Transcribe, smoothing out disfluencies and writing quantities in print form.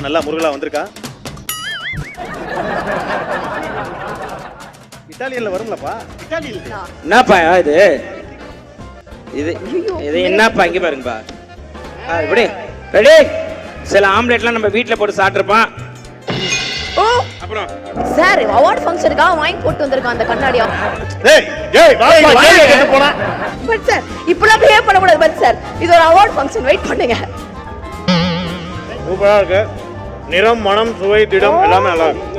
நல்லா முருகலா வந்திருக்கா? இத்தாலியன்ல வரும்லப்பா. இத்தாலியன்ல என்னப்பா இது இது இது என்னப்பா இங்க பாருங்கப்பா. இப்படி ரெடி. சில ஆம்லெட்லாம் நம்ம வீட்ல போட்டு சாப்பிட்டுருப்பான். ஓ அப்புறம் சார் அவார்ட் ஃபங்க்ஷனுக்காக வாங்கி போட்டு வந்திருக்கான் அந்த கண்ணாடியா. டேய் ஏய் வாப்பா கேட்டு போடா. பட் சார் இப்பலாம் பிஹேவ் பண்ண கூடாது. பட் சார் இது ஒரு அவார்ட் ஃபங்க்ஷன், வெயிட் பண்ணுங்க. சூப்பரா இருக்கு. நிறம், மனம், சுவை, திடம் எல்லாமே நல்லா இருக்கு.